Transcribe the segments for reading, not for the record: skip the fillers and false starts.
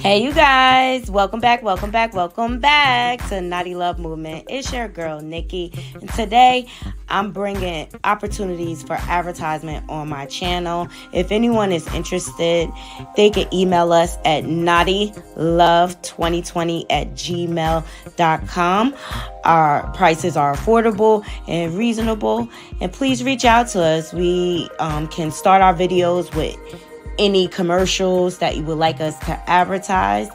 Hey, you guys, welcome back to Naughty Love Movement. It's your girl, Nikki, and today I'm bringing opportunities for advertisement on my channel. If anyone is interested, they can email us at naughtylove2020@gmail.com. Our prices are affordable and reasonable, and please reach out to us. We can start our videos with any commercials that you would like us to advertise.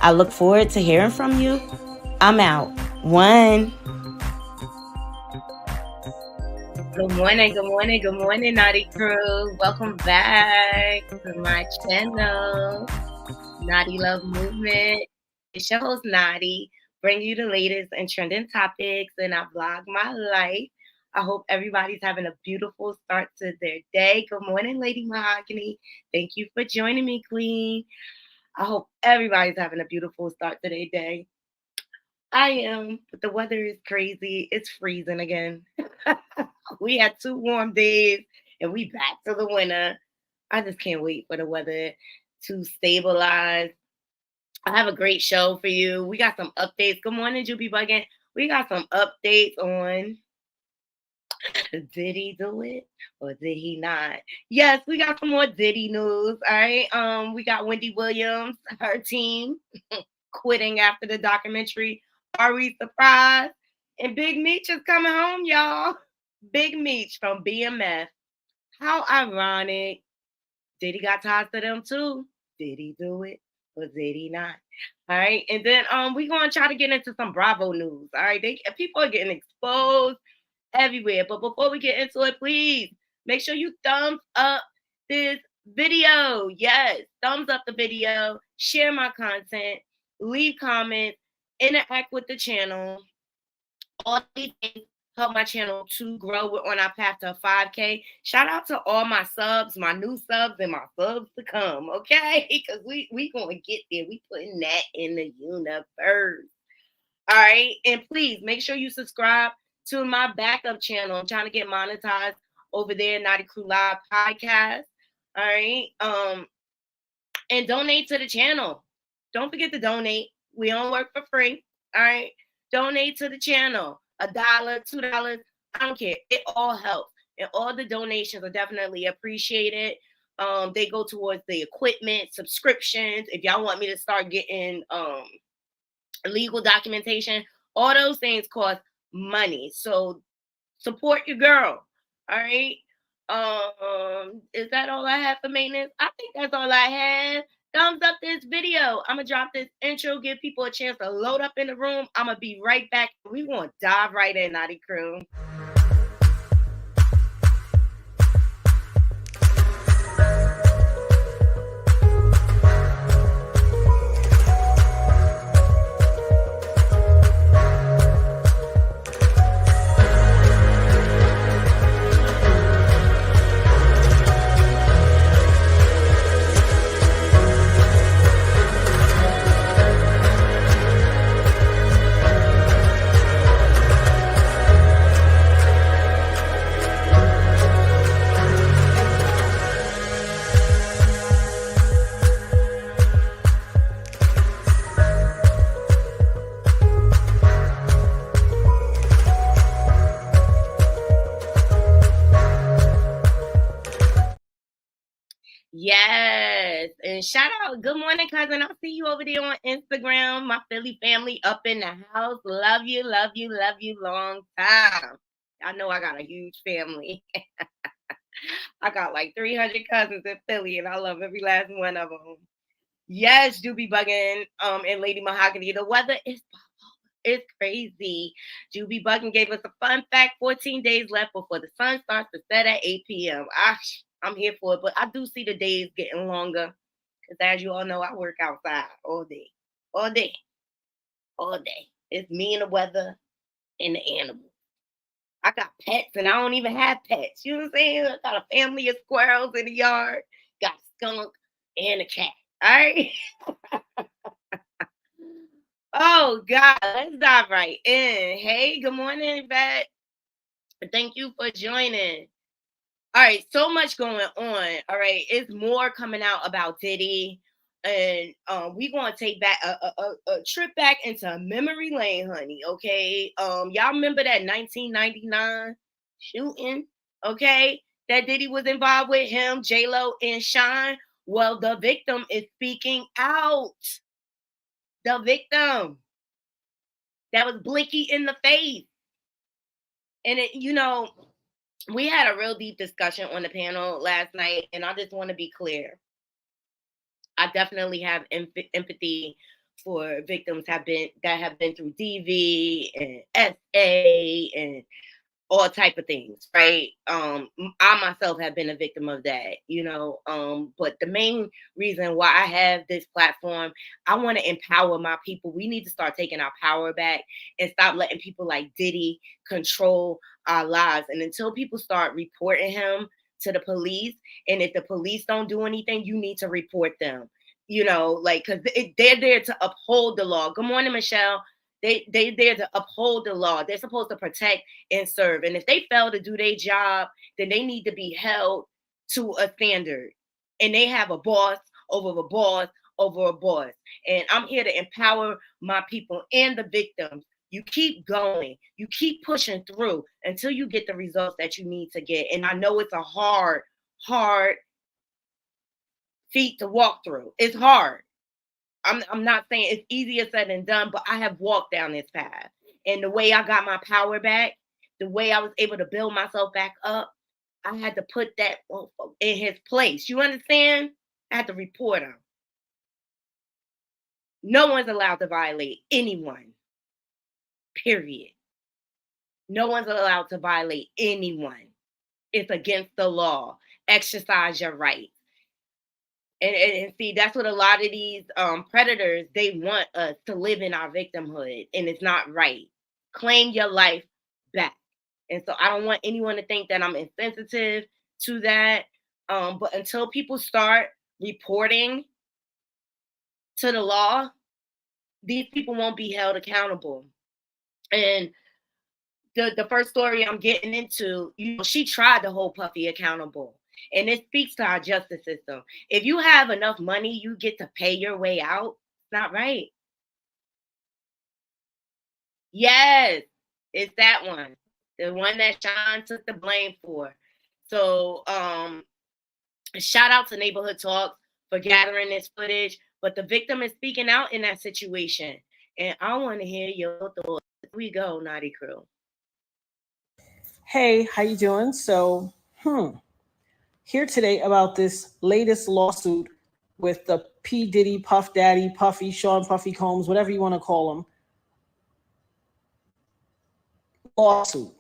I look forward to hearing from you. I'm out. One. Good morning, Naughty Crew. Welcome back to my channel, Naughty Love Movement. It's your host, Naughty, bring you the latest and trending topics, and I vlog my life. I hope everybody's having a beautiful start to their day. Good morning, Lady Mahogany. Thank you for joining me, Queen. I hope everybody's having a beautiful start to their day. I am, but the weather is crazy. It's freezing again. We had 2 warm days and we back to the winter. I just can't wait for the weather to stabilize. I have a great show for you. We got some updates. Good morning, Juby Buggin. We got some updates on did he do it or did he not? Yes, we got some more Diddy news. All right. We got Wendy Williams, her team quitting after the documentary. Are we surprised? And Big Meech is coming home, y'all. Big Meech from BMF. How ironic. Diddy got ties to them too. Did he do it or did he not? All right. And then we're gonna try to get into some Bravo news. All right. People are getting exposed everywhere. But before we get into it, please make sure you thumbs up this video. Yes, thumbs up the video, share my content, leave comments, interact with the channel. All these things help my channel to grow. We're on our path to 5K. Shout out to all my subs, my new subs, and my subs to come, okay? Because we gonna get there. We putting that in the universe. All right. And please make sure you subscribe to my backup channel. I'm trying to get monetized over there, Naughty Crew Live Podcast. All right. And donate to the channel. Don't forget to donate. We don't work for free. All right. Donate to the channel. $1, $2. I don't care. It all helps. And all the donations are definitely appreciated. They go towards the equipment, subscriptions. If y'all want me to start getting legal documentation, all those things cost money. So support your girl. All right. Is that all I have for maintenance? I think that's all I have. Thumbs up this video. I'm gonna drop this intro, give people a chance to load up in the room. I'm gonna be right back. We gonna dive right in, Naughty Crew. Yes. And shout out. Good morning, cousin. I'll see you over there on Instagram. My Philly family up in the house. Love you, love you, love you long time. I know I got a huge family. I got like 300 cousins in Philly, and I love every last one of them. Yes, Juby Buggin, and Lady Mahogany. The weather is it's crazy. Juby Buggin gave us a fun fact. 14 days left before the sun starts to set at 8 p.m. I'm here for it, but I do see the days getting longer. Because as you all know, I work outside all day. All day. All day. It's me and the weather and the animals. I got pets and I don't even have pets. You know what I'm saying? I got a family of squirrels in the yard, got a skunk and a cat. All right. Oh God, let's dive right in. Hey, good morning, Yvette. Thank you for joining. All right, so much going on. All right, it's more coming out about Diddy. And we gonna take back a trip back into memory lane, honey. Okay, y'all remember that 1999 shooting? Okay, that Diddy was involved with, him, J Lo, and Shine. Well, the victim is speaking out. The victim that was blicky in the face, and we had a real deep discussion on the panel last night, and I just want to be clear. I definitely have empathy for victims that have been through DV and SA and all type of things, right? I myself have been a victim of that, but the main reason why I have this platform, I want to empower my people. We need to start taking our power back and stop letting people like Diddy control our lives. And until people start reporting him to the police, and if the police don't do anything, you need to report them, because they're there to uphold the law. Good morning, Michelle. They there to uphold the law. They're supposed to protect and serve. And if they fail to do their job, then they need to be held to a standard. And they have a boss over a boss over a boss. And I'm here to empower my people and the victims. You keep going. You keep pushing through until you get the results that you need to get. And I know it's a hard feat to walk through. It's hard. I'm not saying it's easier said than done, but I have walked down this path. And the way I got my power back, the way I was able to build myself back up, I had to put that in his place. You understand? I had to report him. No one's allowed to violate anyone. Period. No one's allowed to violate anyone. It's against the law. Exercise your rights. And see, that's what a lot of these predators, they want us to live in our victimhood, and it's not right. Claim your life back. And so I don't want anyone to think that I'm insensitive to that. But until people start reporting to the law, these people won't be held accountable. And the first story I'm getting into, she tried to hold Puffy accountable. And it speaks to our justice system. If you have enough money, you get to pay your way out. It's not right. Yes, it's that one. The one that Sean took the blame for. So shout out to Neighborhood Talk for gathering this footage. But the victim is speaking out in that situation. And I want to hear your thoughts. Here we go, Naughty Crew. Hey, how you doing? So, here today about this latest lawsuit with the P. Diddy, Puff Daddy, Puffy, Sean Puffy Combs, whatever you want to call them, lawsuit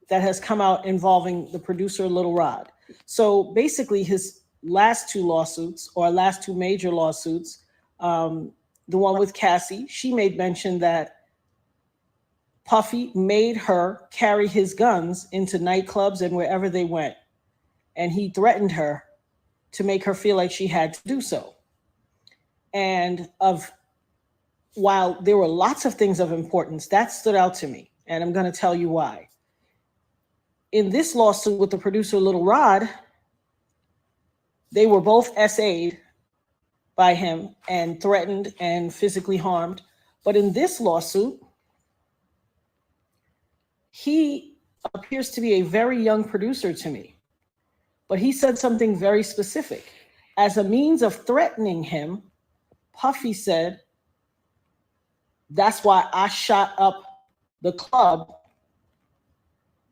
that has come out involving the producer Little Rod. So basically his last two major lawsuits, the one with Cassie, she made mention that Puffy made her carry his guns into nightclubs and wherever they went. And he threatened her to make her feel like she had to do so. And while there were lots of things of importance, that stood out to me. And I'm going to tell you why. In this lawsuit with the producer Little Rod, they were both SA'd by him and threatened and physically harmed. But in this lawsuit, he appears to be a very young producer to me. But he said something very specific. As a means of threatening him, Puffy said, that's why I shot up the club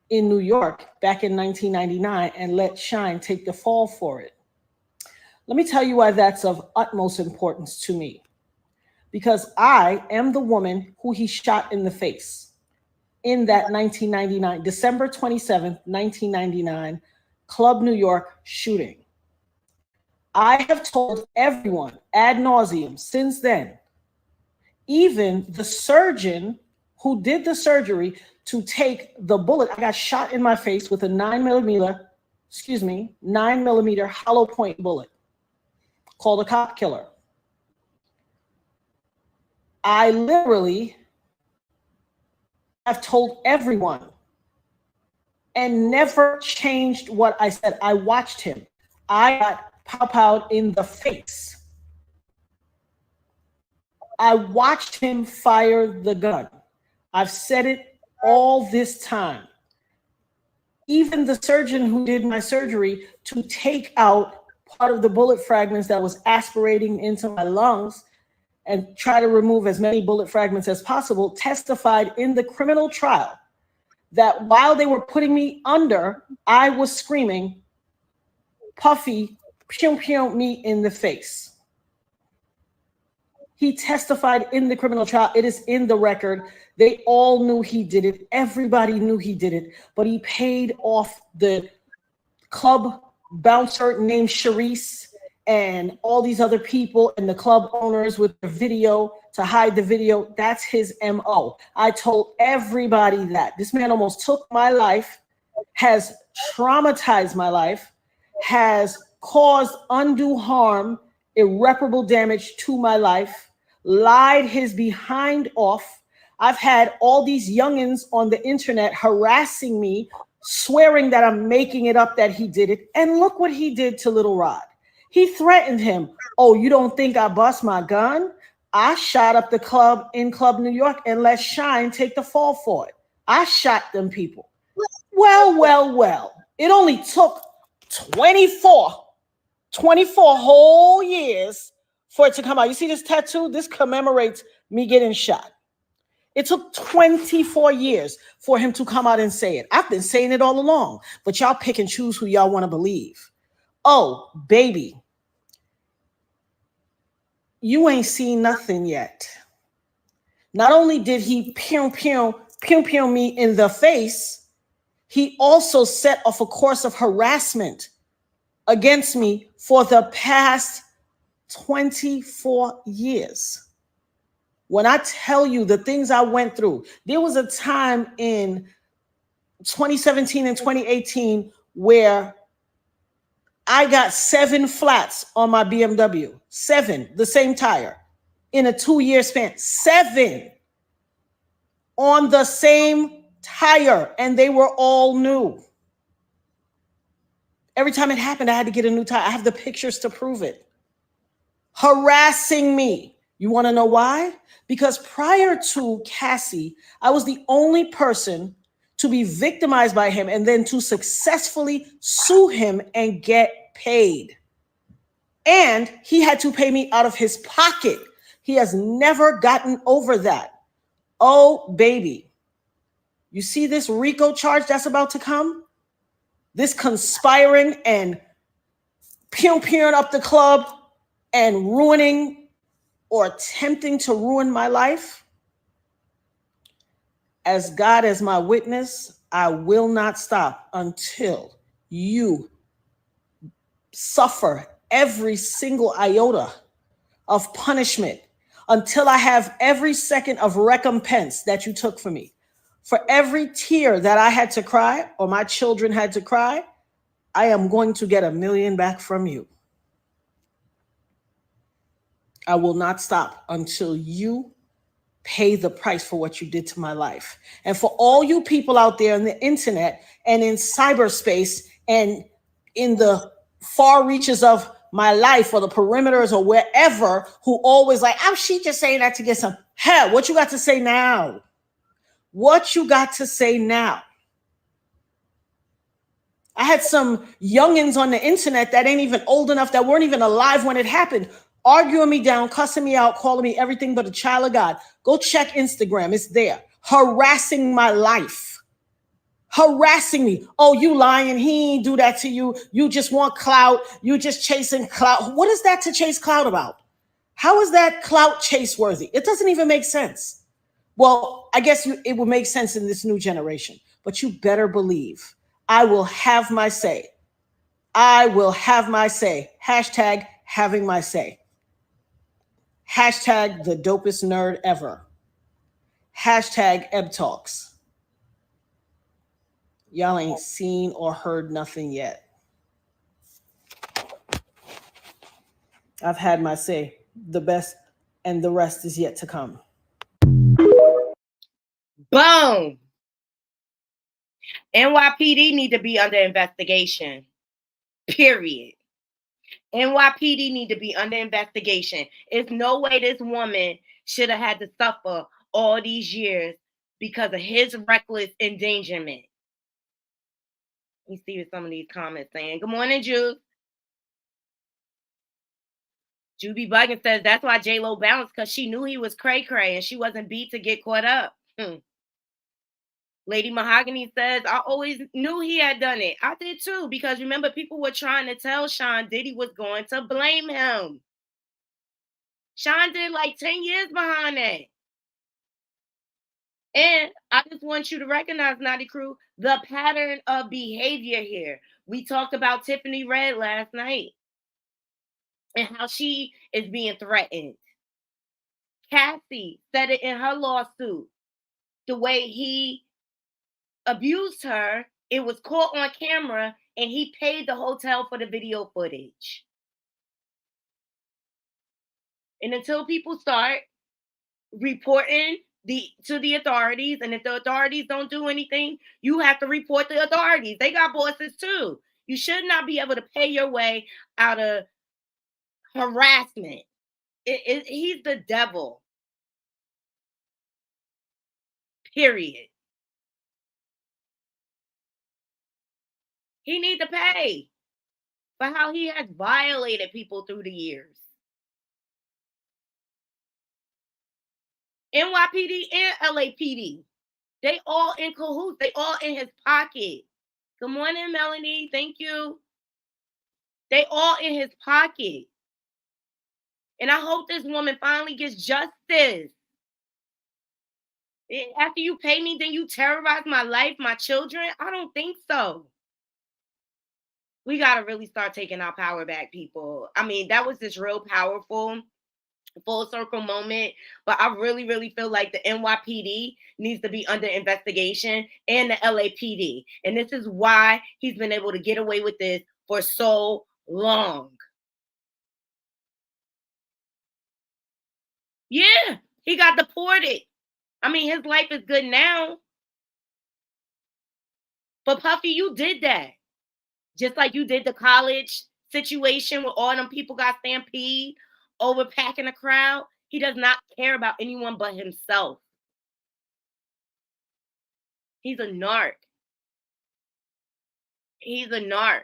in New York back in 1999 and let Shine take the fall for it. Let me tell you why that's of utmost importance to me. Because I am the woman who he shot in the face in that 1999, December 27th, 1999, Club New York shooting. I have told everyone ad nauseum since then, even the surgeon who did the surgery to take the bullet. I got shot in my face with a 9mm hollow point bullet called a cop killer. I literally have told everyone and never changed what I said. I watched him. I got pow-powed in the face I watched him fire the gun. I've said it all this time. Even the surgeon who did my surgery to take out part of the bullet fragments that was aspirating into my lungs and try to remove as many bullet fragments as possible, testified in the criminal trial that while they were putting me under, I was screaming, Puffy, pew pew me in the face. He testified in the criminal trial. It is in the record. They all knew he did it. Everybody knew he did it, but he paid off the club bouncer named Sharice and all these other people and the club owners with the video to hide the video. That's his MO. I told everybody that. This man almost took my life, has traumatized my life, has caused undue harm, irreparable damage to my life, lied his behind off. I've had all these youngins on the internet harassing me, swearing that I'm making it up that he did it. And look what he did to Little Rod. He threatened him. Oh, you don't think I bust my gun? I shot up the club in Club New York and let Shine take the fall for it. I shot them people. Well. It only took 24 whole years for it to come out. You see this tattoo? This commemorates me getting shot. It took 24 years for him to come out and say it. I've been saying it all along, but y'all pick and choose who y'all want to believe. Oh, baby, you ain't seen nothing yet. Not only did he pew me in the face, he also set off a course of harassment against me for the past 24 years. When I tell you the things I went through, there was a time in 2017 and 2018 where I got 7 flats on my BMW, 7, the same tire, in a 2-year span, 7 on the same tire, and they were all new. Every time it happened, I had to get a new tire. I have the pictures to prove it. Harassing me. You want to know why? Because prior to Cassie, I was the only person to be victimized by him and then to successfully sue him and get paid. And he had to pay me out of his pocket. He has never gotten over that. Oh, baby. You see this RICO charge that's about to come? This conspiring and pew-pewing up the club and ruining or attempting to ruin my life? As God as my witness, I will not stop until you suffer every single iota of punishment, until I have every second of recompense that you took from me. For every tear that I had to cry or my children had to cry, I am going to get $1 million back from you. I will not stop until you pay the price for what you did to my life. And for all you people out there on the internet and in cyberspace and in the far reaches of my life or the perimeters or wherever who always like, oh, she just saying that to get some. Hell, what you got to say now? What you got to say now? I had some youngins on the internet that ain't even old enough, that weren't even alive when it happened, arguing me down, cussing me out, calling me everything but a child of God. Go check Instagram. It's there. Harassing my life. Harassing me. Oh, you lying. He ain't do that to you. You just want clout. You just chasing clout. What is that to chase clout about? How is that clout chase worthy? It doesn't even make sense. Well, I guess it will make sense in this new generation, but you better believe I will have my say. I will have my say. Hashtag having my say. Hashtag the dopest nerd ever. Hashtag Ebb Talks. Y'all ain't seen or heard nothing yet. I've had my say. The best and the rest is yet to come. Boom. NYPD need to be under investigation. Period. NYPD need to be under investigation. There's no way this woman should have had to suffer all these years because of his reckless endangerment. Let me see what some of these comments saying. Good morning, Jude. Juby Buggin says that's why J-Lo bounced, because she knew he was cray-cray and she wasn't beat to get caught up. Lady Mahogany says, I always knew he had done it. I did too, because remember, people were trying to tell Sean Diddy was going to blame him. Sean did like 10 years behind that. And I just want you to recognize, Naughty Crew, the pattern of behavior here. We talked about Tiffany Red last night and how she is being threatened. Cassie said it in her lawsuit. The way he abused her, it was caught on camera, and he paid the hotel for the video footage. And until people start reporting to the authorities, and if the authorities don't do anything, you have to report the authorities. They got bosses too. You should not be able to pay your way out of harassment. He's the devil. Period. He needs to pay for how he has violated people through the years. NYPD and LAPD, they all in cahoots. They all in his pocket. Good morning, Melanie. Thank you. They all in his pocket. And I hope this woman finally gets justice. After you pay me, then you terrorize my life, my children? I don't think so. We got to really start taking our power back, people. I mean, that was this real powerful full circle moment, but I really, really feel like the NYPD needs to be under investigation, and the LAPD. And this is why he's been able to get away with this for so long. Yeah, he got deported. I mean, his life is good now. But Puffy, you did that. Just like you did the college situation where all them people got stampede over packing a crowd. He does not care about anyone but himself. He's a narc. He's a narc.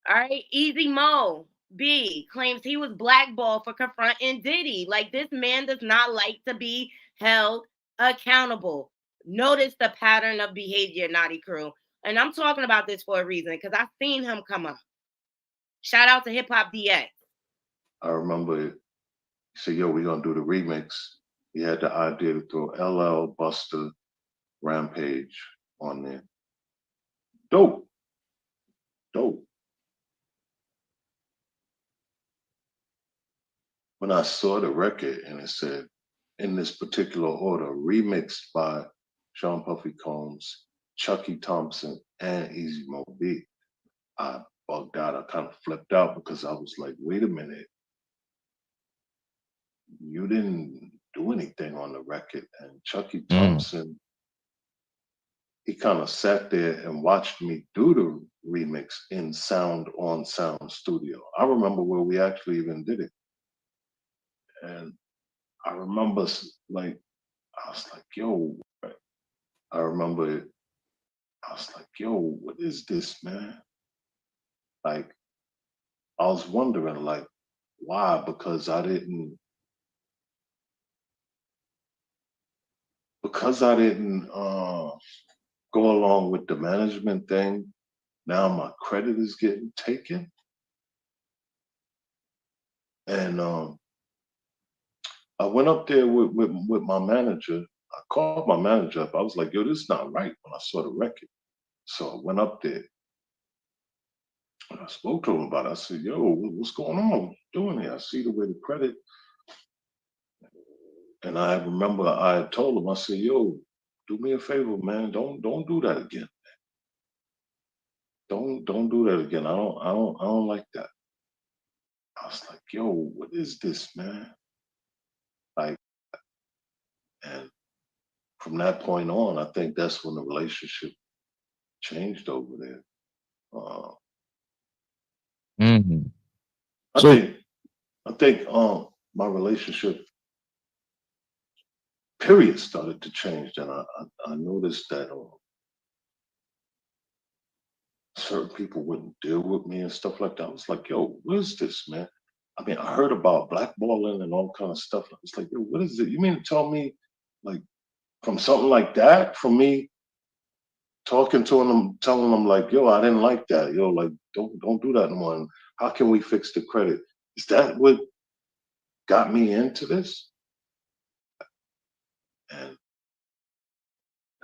All right. Easy Mo B claims he was blackballed for confronting Diddy. Like, this man does not like to be held accountable. Notice the pattern of behavior, Naughty Crew. And I'm talking about this for a reason, because I've seen him come up. Shout out to Hip Hop DX. I remember he said, yo, we're going to do the remix. He had the idea to throw LL, Buster, Rampage on there. Dope. When I saw the record and it said, in this particular order, remixed by Sean Puffy Combs, Chucky Thompson, and Easy Mo B, I bugged out. I kind of flipped out because I was like, wait a minute. You didn't do anything on the record. And Chucky Thompson, he kind of sat there and watched me do the remix in Sound on Sound Studio. I remember where we actually even did it. And I remember, like, I was like, yo, I remember it. I was like, yo, what is this, man? Like, I was wondering, like, why? Because I didn't go along with the management thing. Now my credit is getting taken. And I went up there with my manager. I called my manager up. I was like, yo, this is not right when I saw the record. So I went up there and I spoke to him about it. I said, yo, what's going on? What you doing here? I see the way the credit. And I remember I told him, I said, yo, do me a favor, man. Don't do that again. Don't do that again. I don't like that. I was like, yo, what is this, man? Like, and from that point on, I think that's when the relationship changed over there. I think I think my relationship period started to change. And I noticed that certain people wouldn't deal with me and stuff like that. I was like, yo, what is this, man? I mean, I heard about blackballing and all kind of stuff. I was like, yo, what is it? You mean to tell me, like, from something like that, from me talking to them, telling them like, yo, I didn't like that. Yo, like, don't do that no more. And how can we fix the credit? Is that what got me into this? And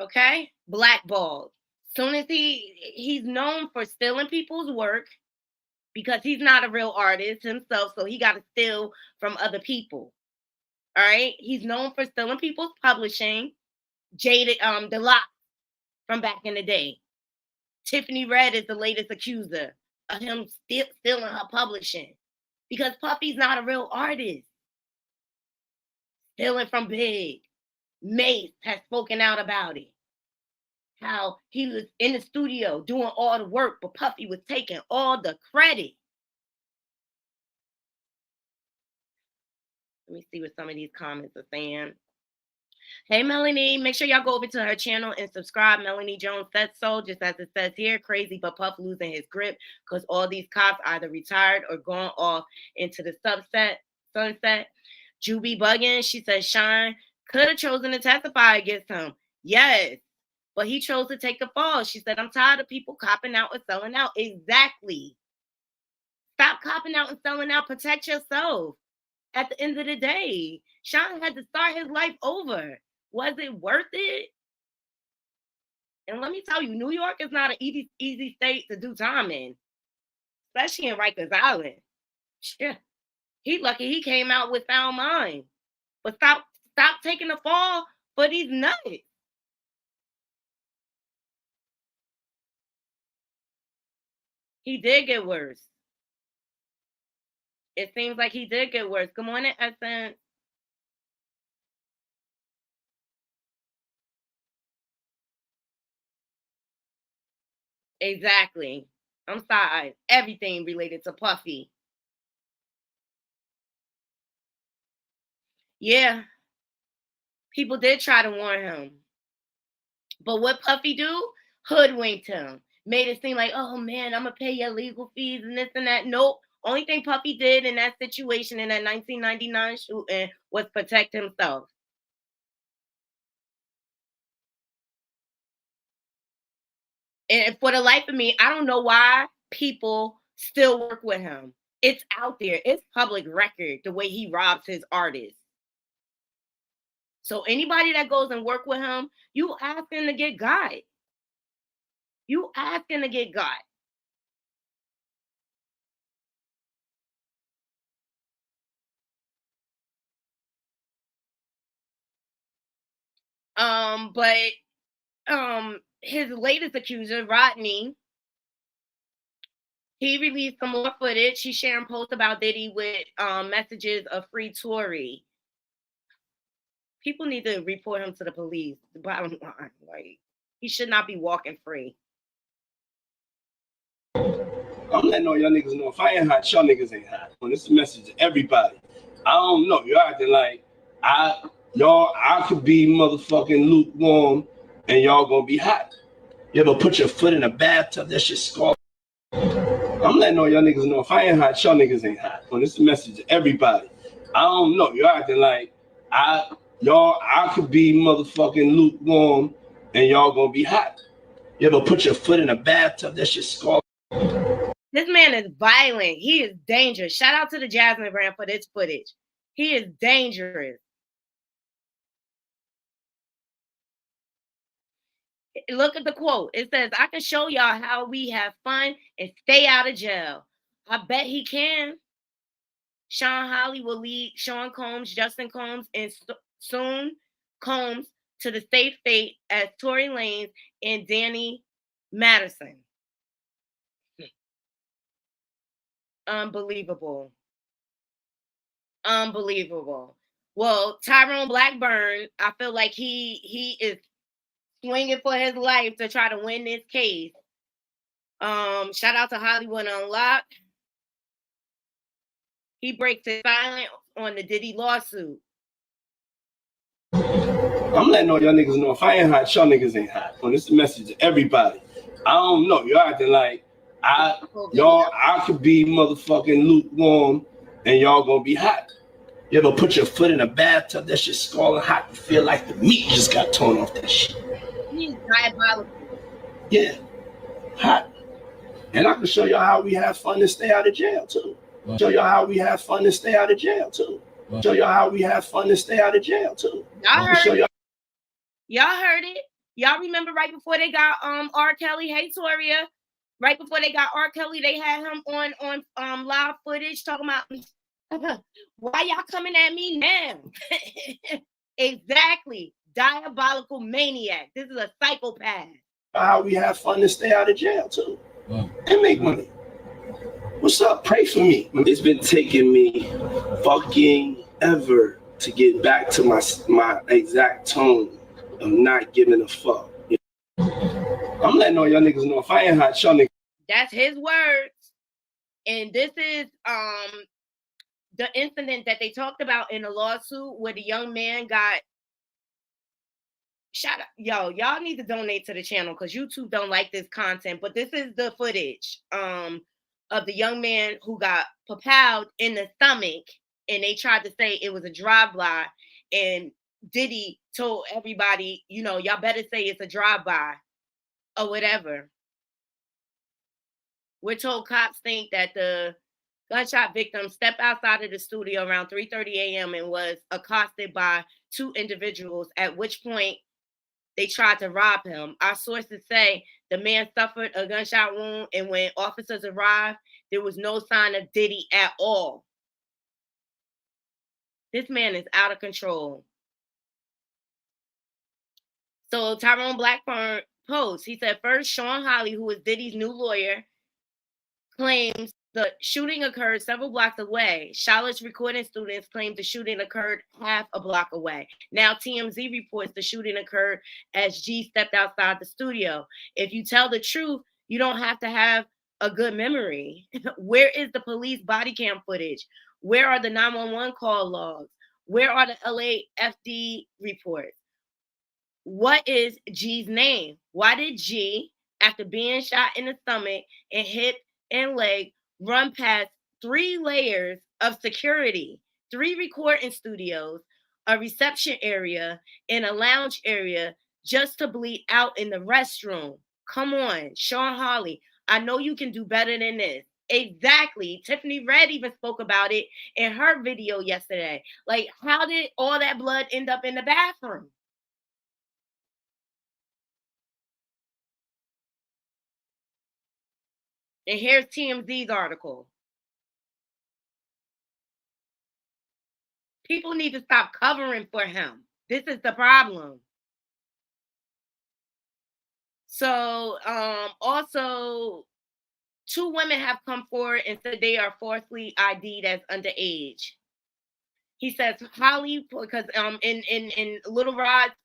Okay, blackballed. Soon as he's known for stealing people's work because he's not a real artist himself, so he got to steal from other people. All right, he's known for stealing people's publishing. Jaded, the Lock from back in the day. Tiffany Red is the latest accuser of him stealing her publishing because Puffy's not a real artist. Stealing from Big. Meech has spoken out about it. How he was in the studio doing all the work, but Puffy was taking all the credit. Let me see what some of these comments are saying. Hey, Melanie, make sure y'all go over to her channel and subscribe. Melanie Jones said so, just as it says here. Crazy, but Puff losing his grip because all these cops either retired or gone off into the sunset. Juby bugging, she says Shine could have chosen to testify against him. Yes, but he chose to take the fall. She said, I'm tired of people copping out and selling out. Exactly. Stop copping out and selling out. Protect yourself. At the end of the day, Sean had to start his life over. Was it worth it? And let me tell you, New York is not an easy state to do time in, especially in Rikers Island. Yeah. He lucky he came out with sound mind. But stop taking the fall for these nuts. He did get worse. It seems like he did get worse. Good morning, Essence. Exactly. I'm sorry. Everything related to Puffy. Yeah. People did try to warn him. But what Puffy do? Hoodwinked him. Made it seem like, oh man, I'm going to pay your legal fees and this and that. Nope. Only thing Puffy did in that situation in that 1999 shooting was protect himself. And for the life of me, I don't know why people still work with him. It's out there. It's public record the way he robs his artists. So anybody that goes and work with him, you asking to get got. You asking to get got. But his latest accuser, Rodney, he released some more footage. He's sharing posts about Diddy with messages of free Tory. People need to report him to the police. The bottom line, like, he should not be walking free. I'm letting all y'all niggas know if I ain't hot, y'all niggas ain't hot. Well, this is a message to everybody. I don't know. You're acting like I could be motherfucking lukewarm and y'all gonna be hot. You ever put your foot in a bathtub? That shit scald. I'm letting all y'all niggas know if I ain't hot, y'all niggas ain't hot. Well, this is a message to everybody. I don't know. You're acting like I could be motherfucking lukewarm and y'all gonna be hot. You ever put your foot in a bathtub? That shit scald. This man is violent. He is dangerous. Shout out to the Jasmine brand for this footage. He is dangerous. Look at the quote. It says, I can show y'all how we have fun and stay out of jail. I bet he can. Sean Holly will lead Sean Combs, Justin Combs, and soon Combs to the safe fate as Tory Lanez and Danny Madison. Unbelievable. Unbelievable. Well, Tyrone Blackburn, I feel like he is swinging for his life to try to win this case. Shout out to Hollywood Unlocked. He breaks his silence on the Diddy lawsuit. I'm letting all y'all niggas know if I ain't hot, y'all niggas ain't hot. Well, this is a message to everybody. I don't know. Y'all acting like I could be motherfucking lukewarm and y'all gonna be hot. You ever put your foot in a bathtub, that shit scalding hot, you feel like the meat just got torn off that shit. He's diabolical. Yeah, hot. And I can show y'all how we have fun and stay out of jail too. Show y'all how we have fun and stay out of jail too. Show y'all how we have fun and stay out of jail too. Y'all heard it. Y'all heard it. Y'all remember right before they got R. Kelly, hey Toria, right before they got R. Kelly, they had him on live footage talking about why y'all coming at me now? Exactly. Diabolical maniac. This is a psychopath. How we have fun and stay out of jail too. And make money. What's up? Pray for me. It's been taking me fucking ever to get back to my exact tone of not giving a fuck. I'm letting all y'all niggas know if I ain't hot, y'all niggas. That's his words. And this is the incident that they talked about in the lawsuit where the young man got shot up. Yo, y'all need to donate to the channel because YouTube don't like this content. But this is the footage of the young man who got propelled in the stomach, and they tried to say it was a drive-by, and Diddy told everybody, you know, y'all better say it's a drive-by or whatever. We're told cops think that the gunshot victim stepped outside of the studio around 3:30 a.m. and was accosted by two individuals, at which point they tried to rob him. Our sources say the man suffered a gunshot wound, and when officers arrived, there was no sign of Diddy at all. This man is out of control. So Tyrone Blackburn posts, he said, first, Sean Holly, who is Diddy's new lawyer, claims the shooting occurred several blocks away. Charlotte's recording students claim the shooting occurred half a block away. Now TMZ reports the shooting occurred as G stepped outside the studio. If you tell the truth, you don't have to have a good memory. Where is the police body cam footage? Where are the 911 call logs? Where are the LAFD reports? What is G's name? Why did G, after being shot in the stomach and hip and leg, run past 3 layers of security, 3 recording studios, a reception area, and a lounge area just to bleed out in the restroom? Come on, Sean Holly. I know you can do better than this. Exactly. Tiffany Red even spoke about it in her video yesterday. Like, how did all that blood end up in the bathroom? And here's TMZ's article. People need to stop covering for him. This is the problem. So, also, 2 women have come forward and said they are falsely ID'd as underage. He says Holly, because in Little Rod's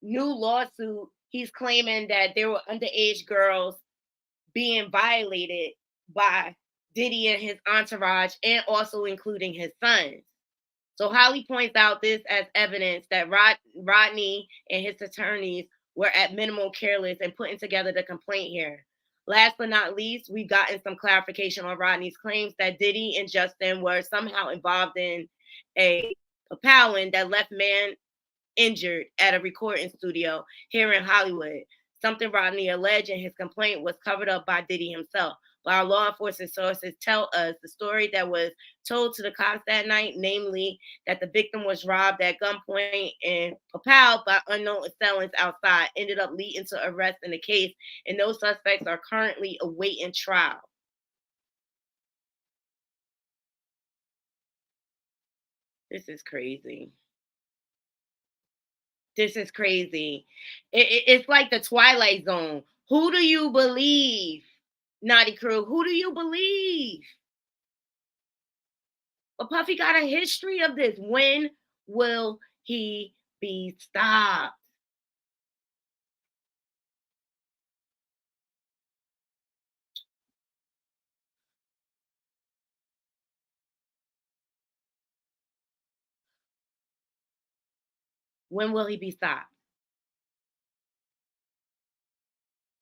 new lawsuit, he's claiming that there were underage girls being violated by Diddy and his entourage, and also including his sons. So Holly points out this as evidence that Rodney and his attorneys were at minimal careless in putting together the complaint here. Last but not least, we've gotten some clarification on Rodney's claims that Diddy and Justin were somehow involved in a propellant that left man injured at a recording studio here in Hollywood. Something Rodney alleged in his complaint was covered up by Diddy himself. But our law enforcement sources tell us the story that was told to the cops that night, namely that the victim was robbed at gunpoint and propelled by unknown assailants outside, ended up leading to arrest in the case, and those suspects are currently awaiting trial. This is crazy. This is crazy. It's like the Twilight Zone. Who do you believe, Naughty Crew? Who do you believe? But Puffy got a history of this. When will he be stopped? When will he be stopped?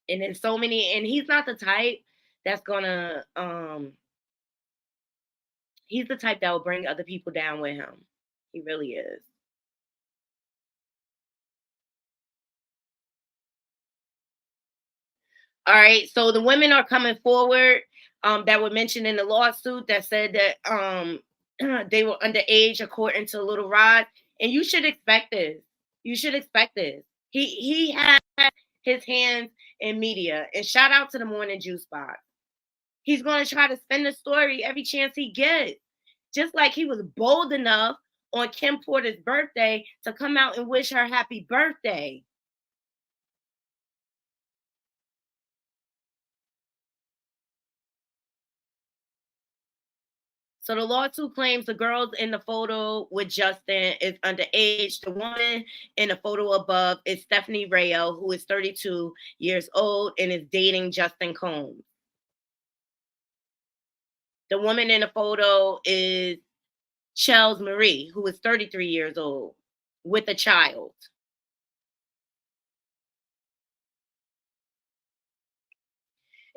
And there's so many, and he's not the type that's gonna he's the type that will bring other people down with him. He really is. All right, so the women are coming forward that were mentioned in the lawsuit that said that they were underage according to Little Rod, and you should expect this. You should expect this. He has his hands in media, and shout out to the Morning Juice Box. He's going to try to spin the story every chance he gets, just like he was bold enough on Kim Porter's birthday to come out and wish her happy birthday. So the lawsuit claims the girls in the photo with Justin is underage. The woman in the photo above is Stephanie Rayo, who is 32 years old and is dating Justin Combs. The woman in the photo is Chels Marie, who is 33 years old with a child.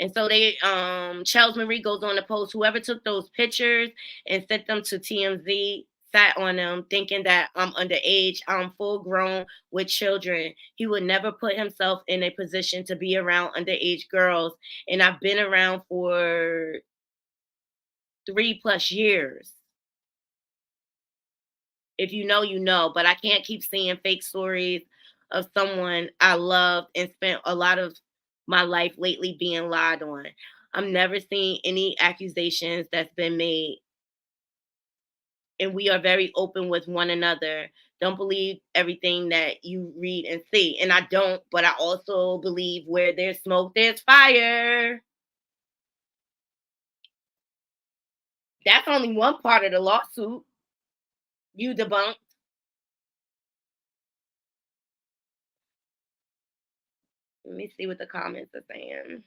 And so they Charles Marie goes on to post, whoever took those pictures and sent them to TMZ sat on them thinking that I'm underage, I'm full grown with children. He would never put himself in a position to be around underage girls. And I've been around for 3+ years. If you know, you know, but I can't keep seeing fake stories of someone I loved and spent a lot of my life lately being lied on. I'm never seeing any accusations that's been made. And we are very open with one another. Don't believe everything that you read and see. And I don't, but I also believe where there's smoke, there's fire. That's only one part of the lawsuit. You debunked. Let me see what the comments are saying.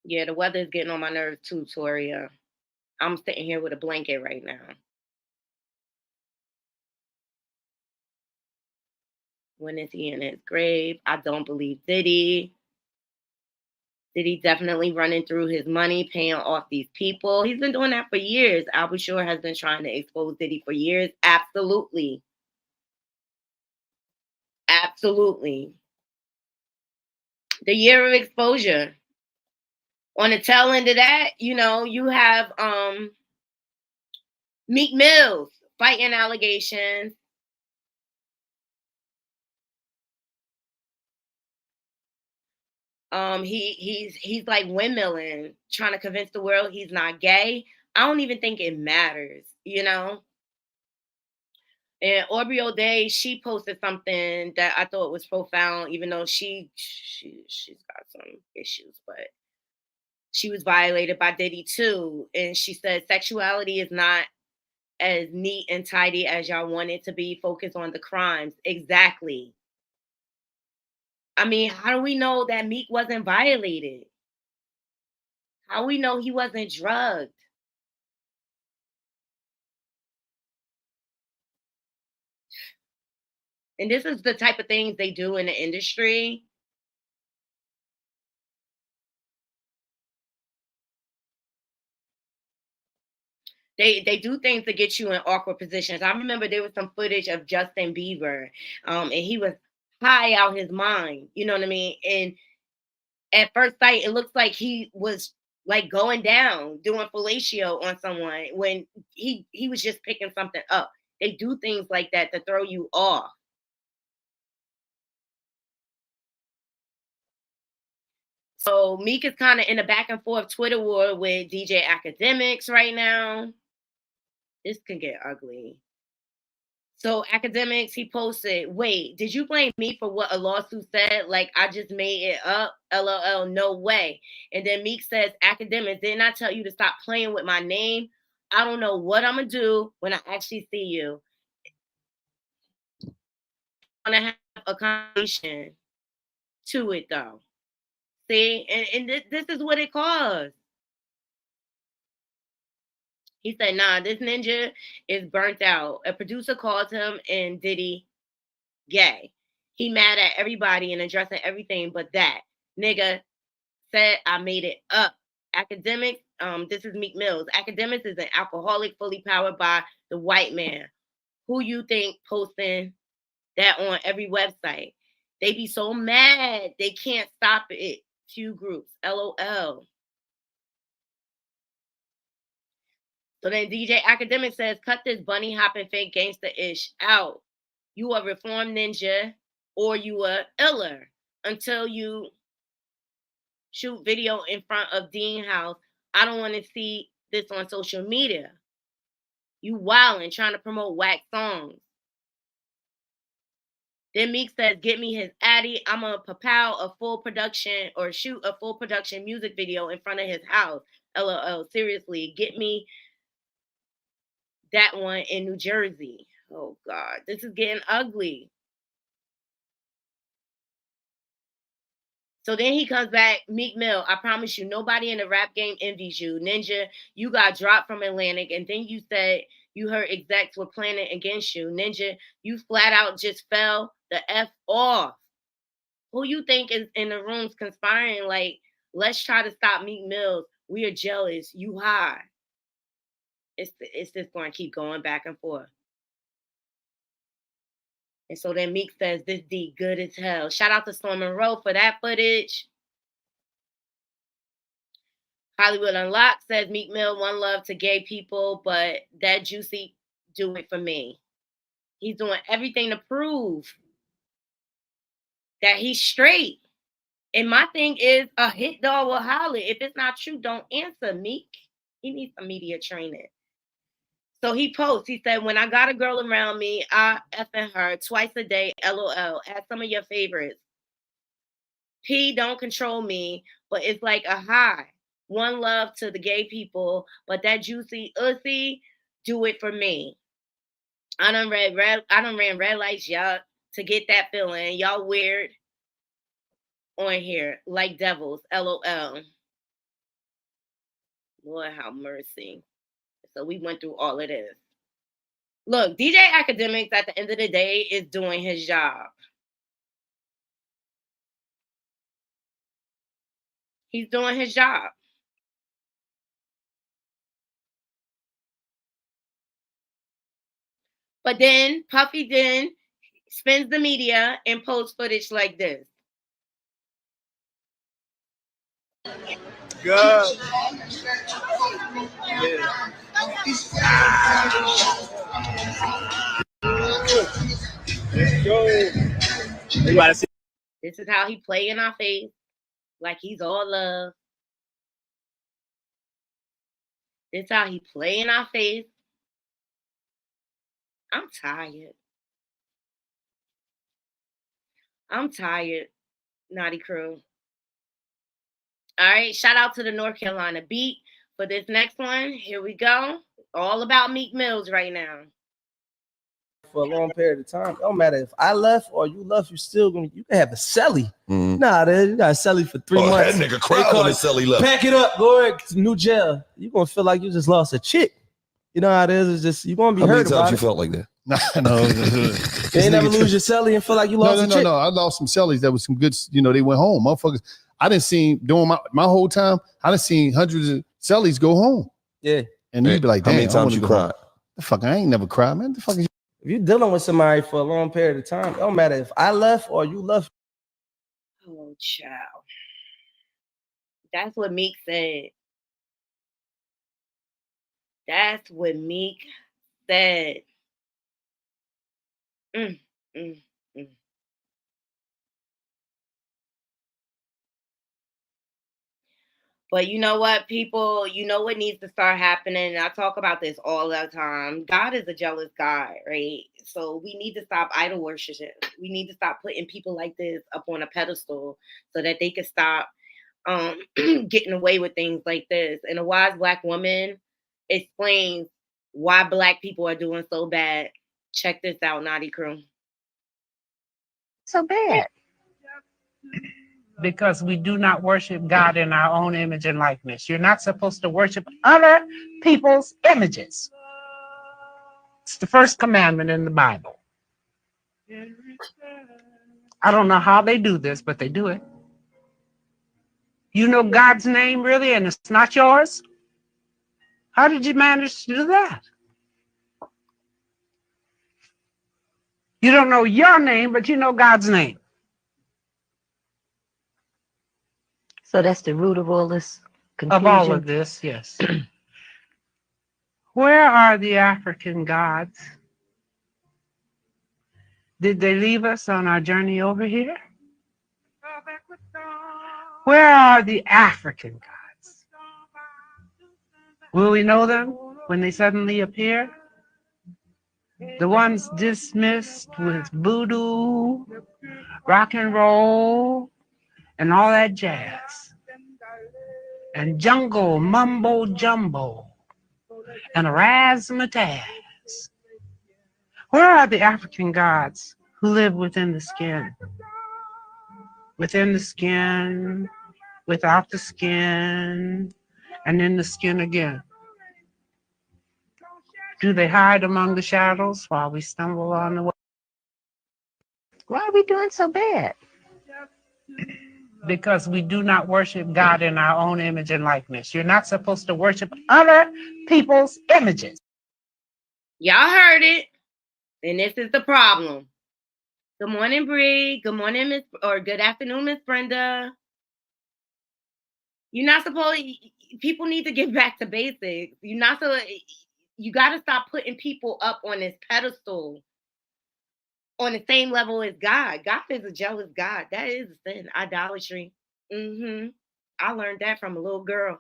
Yeah, the weather is getting on my nerves too, Toria. I'm sitting here with a blanket right now. When is he in his grave? I don't believe Diddy. Diddy definitely running through his money, paying off these people. He's been doing that for years. Albert Shore has been trying to expose Diddy for years. Absolutely. Absolutely. The year of exposure. On the tail end of that, you have Meek Mills fighting allegations. He's like windmilling, trying to convince the world he's not gay. I don't even think it matters. And Aubrey O'Day, she posted something that I thought was profound, even though she's got some issues, but she was violated by Diddy too. And she said sexuality is not as neat and tidy as y'all want it to be. Focus on the crimes. Exactly. I mean, how do we know that Meek wasn't violated? How we know he wasn't drugged? And this is the type of things they do in the industry. They do things to get you in awkward positions. I remember there was some footage of Justin Bieber, and he was high out his mind. You know what I mean? And at first sight, it looks like he was like going down, doing fellatio on someone when he was just picking something up. They do things like that to throw you off. So Meek is kind of in a back and forth Twitter war with DJ Academics right now. This can get ugly. So Academics, he posted, wait, did you blame me for what a lawsuit said? Like I just made it up? LOL, no way. And then Meek says, Academics, didn't I tell you to stop playing with my name? I don't know what I'm going to do when I actually see you. I'm going to have a conversation to it though. See, and this is what it caused. He said, nah, this ninja is burnt out. A producer called him and Diddy gay. He mad at everybody and addressing everything but that. Nigga said I made it up. Academics, this is Meek Mills. Academics is an alcoholic fully powered by the white man. Who you think posting that on every website? They be so mad they can't stop it. Few groups. LOL. So then DJ Academic says, cut this bunny hopping fake gangster-ish out. You a reformed ninja or you a iller until you shoot video in front of Dean House. I don't want to see this on social media. You wildin', trying to promote whack songs. Then Meek says, get me his Addy. I'm going to papow a full production or shoot a full production music video in front of his house. LOL, seriously, get me that one in New Jersey. Oh, God, this is getting ugly. So then he comes back, Meek Mill, I promise you, nobody in the rap game envies you. Ninja, you got dropped from Atlantic, and then you said you heard execs were planning against you. Ninja, you flat out just fell the F off. Who you think is in the rooms conspiring like, let's try to stop Meek Mills. We are jealous. You high. It's just going to keep going back and forth. And so then Meek says, this D good as hell. Shout out to Storm Monroe for that footage. Hollywood Unlocked says, Meek Mill, one love to gay people, but that Juicy do it for me. He's doing everything to prove that he's straight. And my thing is, a hit dog will holler. If it's not true, don't answer, Meek. He needs some media training. So he posts, he said, when I got a girl around me, I effing her twice a day, LOL. Add some of your favorites. P don't control me, but it's like a high. One love to the gay people, but that Juicy Ussy, do it for me. I done ran red lights, y'all, to get that feeling. Y'all weird on here, like devils, LOL. Lord have mercy. So we went through all of this. Look, DJ Academics at the end of the day is doing his job. He's doing his job. But then Puffy then spins the media and posts footage like this. Good. Yeah. This is how he play in our face, like he's all love. This is how he play in our face. I'm tired. I'm tired, Naughty Crew. All right, shout out to the North Carolina beat for this next one. Here we go. All about Meek Mills right now. For a long period of time. It don't matter if I left or you left, you can have a celly. Nah, dude, you got a celly for 3 months. That nigga cried when the celly left. Pack it up, go to new jail. You're gonna feel like you just lost a chick. You know how it is. It's just you're gonna be hurt. How many times you felt like that? No. You ain't never lose your celly and feel like you lost a chick. No. I lost some cellies that was some good, they went home. Motherfuckers, I didn't see during my whole time, I done seen hundreds of cellies go home. Yeah. And you'd be like, damn, how many times you cried? The fuck, I ain't never cried, man. The fuck is if you're dealing with somebody for a long period of time, it don't matter if I left or you left. Oh, child. That's what Meek said. That's what Meek said. But you know what, people? You know what needs to start happening? And I talk about this all the time. God is a jealous God, right? So we need to stop idol worship. We need to stop putting people like this up on a pedestal so that they can stop getting away with things like this. And a wise Black woman explains why Black people are doing so bad. Check this out, Naughty Crew. So bad. Because we do not worship God in our own image and likeness. You're not supposed to worship other people's images. It's the first commandment in the Bible. I don't know how they do this, but they do it. You know God's name really, and it's not yours? How did you manage to do that? You don't know your name, but you know God's name. So that's the root of all this Of confusion. all of this, yes. Where are the African gods? Did they leave us on our journey over here? Where are the African gods? Will we know them when they suddenly appear? The ones dismissed with voodoo, rock and roll, and all that jazz. And jungle, mumbo jumbo, and razzmatazz. Where are the African gods who live within the skin? Within the skin, without the skin, and in the skin again. Do they hide among the shadows while we stumble on the way? Why are we doing so bad? Because we do not worship God in our own image and likeness. You're not supposed to worship other people's images. Y'all heard it. And this is the problem. Good morning, Bree. Good morning, good afternoon, Miss Brenda. You're not supposed, people need to get back to basics. You got to stop putting people up on this pedestal on the same level as God. God is a jealous God. That is a sin, idolatry. I learned that from a little girl.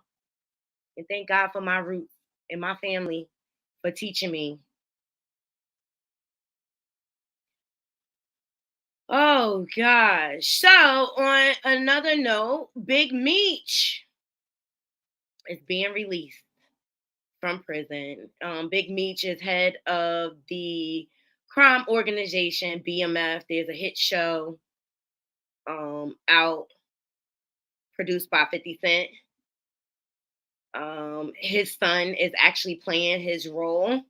And thank God for my roots and my family for teaching me. Oh, gosh. So, on another note, Big Meech is being released from prison. Big Meech is head of the crime organization, BMF. There's a hit show out, produced by 50 Cent. His son is actually playing his role.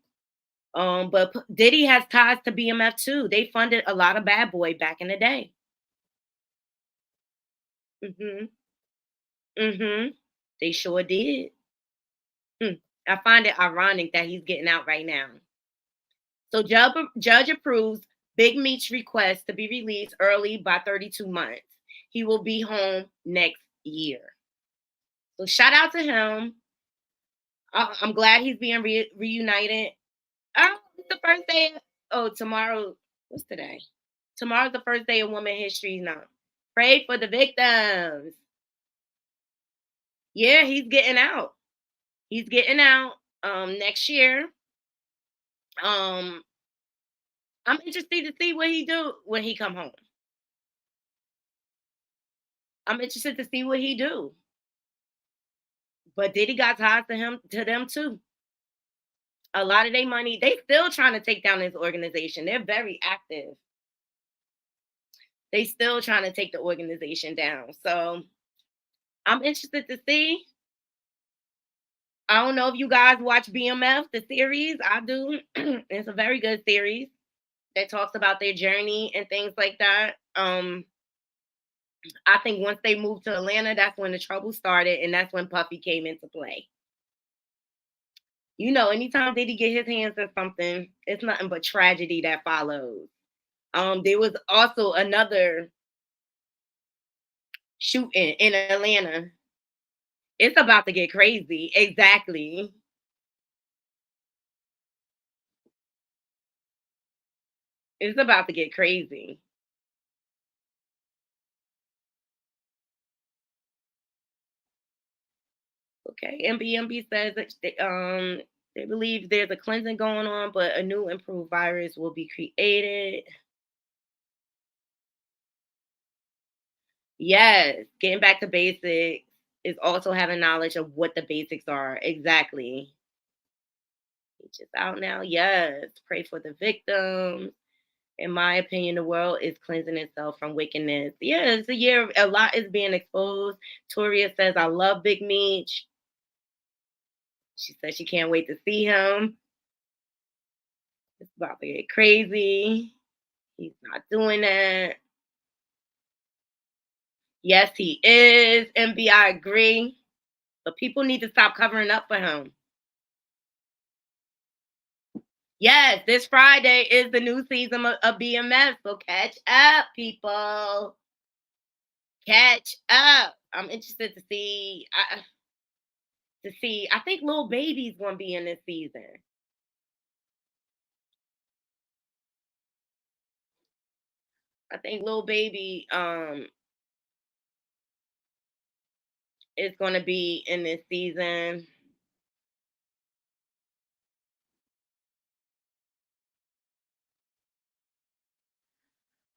But Diddy has ties to BMF too. They funded a lot of Bad Boy back in the day. They sure did. I find it ironic that he's getting out right now. So judge approves Big Meech's request to be released early by 32 months. He will be home next year. So shout out to him. I'm glad he's being reunited. Oh, it's the first day. Tomorrow. What's today? Tomorrow's the first day of Women History Month. Pray for the victims. Yeah, he's getting out. He's getting out next year. I'm interested to see what he do when he come home. I'm interested to see what he do. But Diddy got ties to them too. A lot of their money, they still trying to take down this organization. They're very active. They still trying to take the organization down. So I'm interested to see. I don't know if you guys watch BMF, the series. I do. It's a very good series that talks about their journey and things like that. I think once they moved to Atlanta, that's when the trouble started, and that's when Puffy came into play. You know, anytime Diddy get his hands in something, it's nothing but tragedy that follows. There was also another shooting in Atlanta. It's about to get crazy. Exactly. It's about to get crazy. Okay, MBMB says that they believe there's a cleansing going on, but a new improved virus will be created. Yes, getting back to basics is also having knowledge of what the basics are. Exactly. It's just out now. Yes, pray for the victims. In my opinion, the world is cleansing itself from wickedness. Yeah, it's a year. A lot is being exposed. Toria says, I love Big Meech. She says she can't wait to see him. It's about to get crazy. He's not doing that. Yes, he is. MB, I agree. But people need to stop covering up for him. Yes, this Friday is the new season of BMF. So catch up, people. Catch up. I'm interested to see. I think Lil Baby's gonna be in this season. I think Lil Baby is gonna be in this season.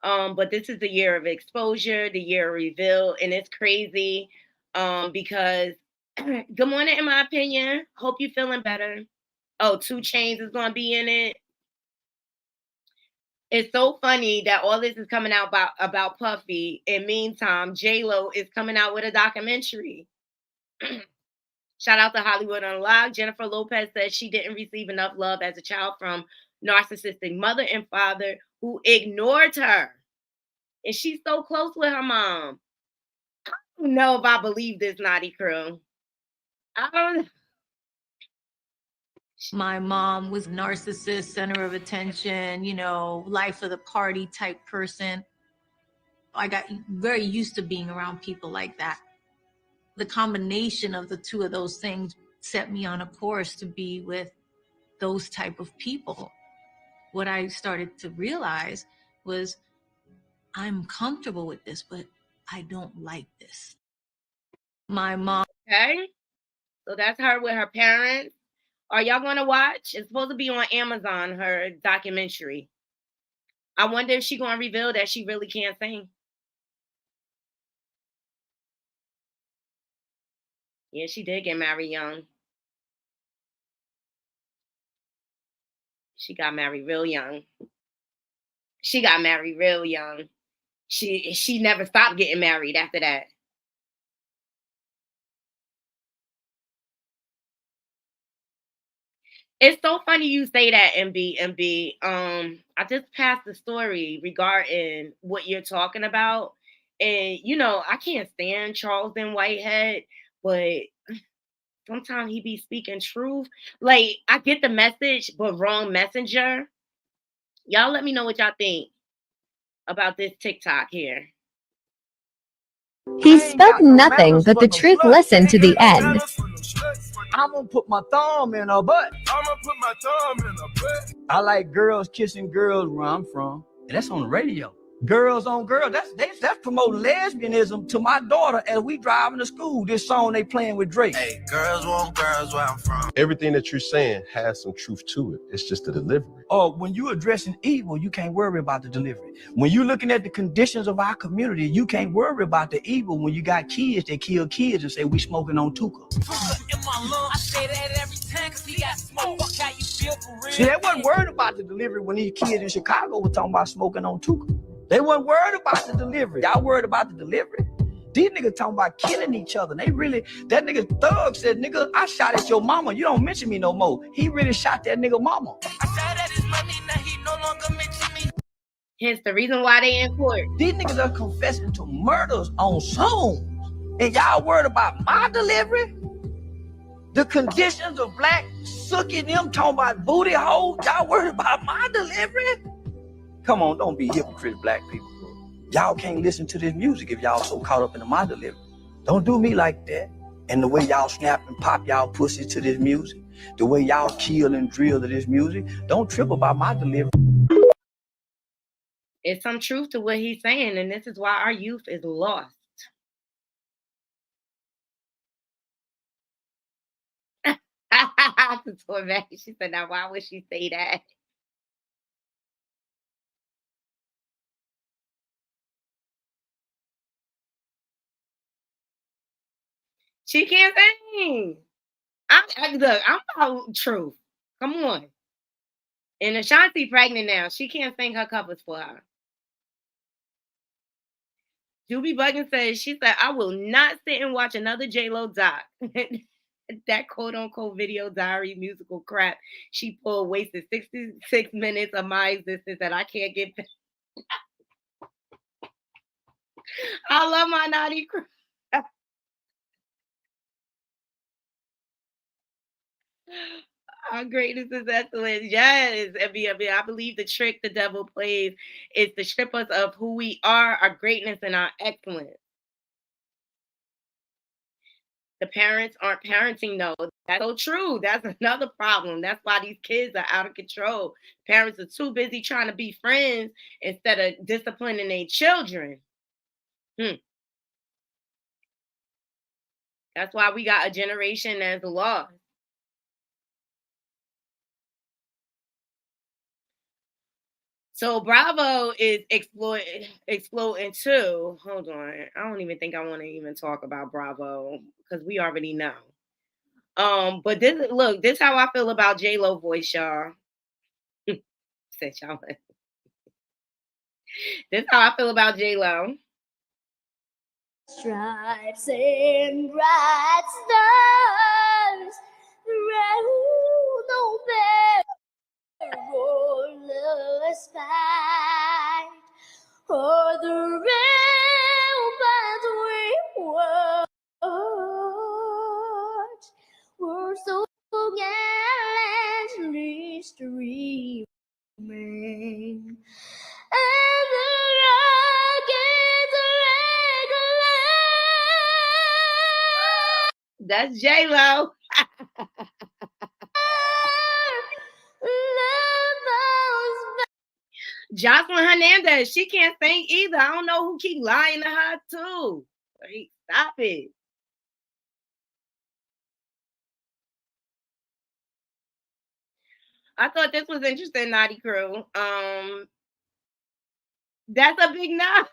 But this is the year of exposure, the year of reveal, and it's crazy. Because good morning, in my opinion. Hope you're feeling better. Oh, 2 Chainz is gonna be in it. It's so funny that all this is coming out about Puffy. In meantime, J-Lo is coming out with a documentary. Shout out to Hollywood Unlocked. Jennifer Lopez says she didn't receive enough love as a child from narcissistic mother and father who ignored her. And she's so close with her mom. I don't know if I believe this, Naughty Crew. I don't. My mom was narcissist, center of attention, life of the party type person. I got very used to being around people like that. The combination of the two of those things set me on a course to be with those type of people. What I started to realize was I'm comfortable with this, but I don't like this. My mom. Okay. So that's her with her parents. Are y'all going to watch? It's supposed to be on Amazon, her documentary. I wonder if she's going to reveal that she really can't sing. Yeah, she did get married young. She got married real young. She never stopped getting married after that. It's so funny you say that, MB. I just passed the story regarding what you're talking about. And, I can't stand Charleston Whitehead, but sometimes he be speaking truth. Like, I get the message, but wrong messenger. Y'all let me know what y'all think about this TikTok here. He spoke nothing but the truth. Listen to the end. I'm gonna put my thumb in her butt. I like girls kissing girls where I'm from, and that's on the radio. Girls on girls, that's promoting lesbianism to my daughter as we driving to school. This song they playing with Drake. Hey, girls want girls where I'm from. Everything that you're saying has some truth to it. It's just the delivery. Oh, when you addressing evil, you can't worry about the delivery. When you looking at the conditions of our community, you can't worry about the evil when you got kids that kill kids and say we smoking on Tuka. I say that every time cause he got smoke. Fuck how you feel for real. See, they wasn't worried about the delivery when these kids in Chicago were talking about smoking on Tuka. They wasn't worried about the delivery. Y'all worried about the delivery? These niggas talking about killing each other. They really, that nigga Thug said, nigga, I shot at your mama. You don't mention me no more. He really shot that nigga mama. I shot at his money, now he no longer mention me. Hence the reason why they in court. These niggas are confessing to murders on songs. And y'all worried about my delivery? The conditions of black sucking them talking about booty holes. Y'all worried about my delivery? Come on, don't be hypocrite, black people. Y'all can't listen to this music if y'all so caught up in my delivery. Don't do me like that. And the way y'all snap and pop y'all pussy to this music, the way y'all kill and drill to this music, don't trip about my delivery. It's some truth to what he's saying, and this is why our youth is lost. She said, now why would she say that? She can't sing. I'm about truth. Come on. And Ashanti pregnant now. She can't sing her covers for her. Doobie Buggins says, she said, I will not sit and watch another J-Lo doc. That quote-unquote video diary musical crap she pulled wasted 66 minutes of my existence that I can't get back. I love my naughty crew. Our greatness is excellence. Yes. I believe the trick the devil plays is to strip us of who we are, our greatness, and our excellence. The parents aren't parenting, though. That's so true. That's another problem. That's why these kids are out of control. Parents are too busy trying to be friends instead of disciplining their children. That's why we got a generation that's lost. So Bravo is exploding too. Hold on. I don't even think I want to even talk about Bravo because we already know. But this how I feel about J-Lo voice, y'all. Said y'all. This how I feel about J-Lo. Stripes and bright stars round the perilous fight o'er the ramparts we watched were so gallantly streaming, and the rockets red. That's J-Lo. Jocelyn Hernandez, she can't sing either. I don't know who keep lying to her too. Like, stop it. I thought this was interesting, Naughty Crew. That's a big no.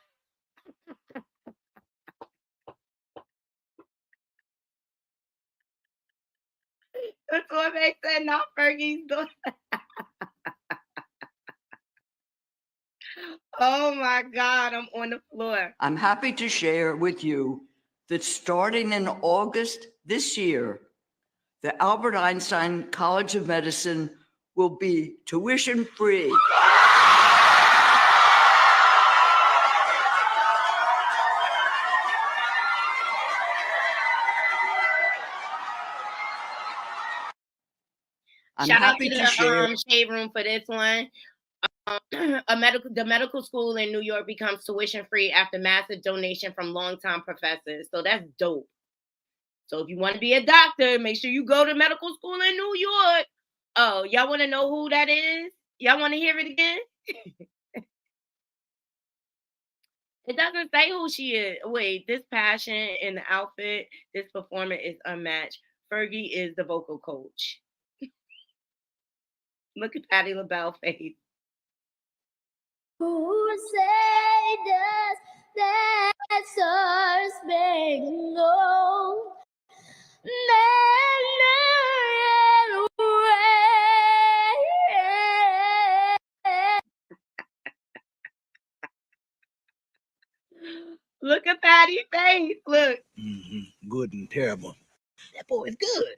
That's what they said. Not Fergie's doing. Oh my God, I'm on the floor. I'm happy to share with you that starting in August this year, the Albert Einstein College of Medicine will be tuition free. I'm Shout out happy to to share. the shade room for this one. The medical school in New York becomes tuition free after massive donation from longtime professors. So that's dope. So if you want to be a doctor, make sure you go to medical school in New York. Oh, y'all want to know who that is? Y'all want to hear it again? It doesn't say who she is. Wait, this passion in the outfit, this performance is unmatched. Fergie is the vocal coach. Look at Patti LaBelle face. Who say does that stars spangled Look at Patty's face. Look. Good and terrible. That boy is good.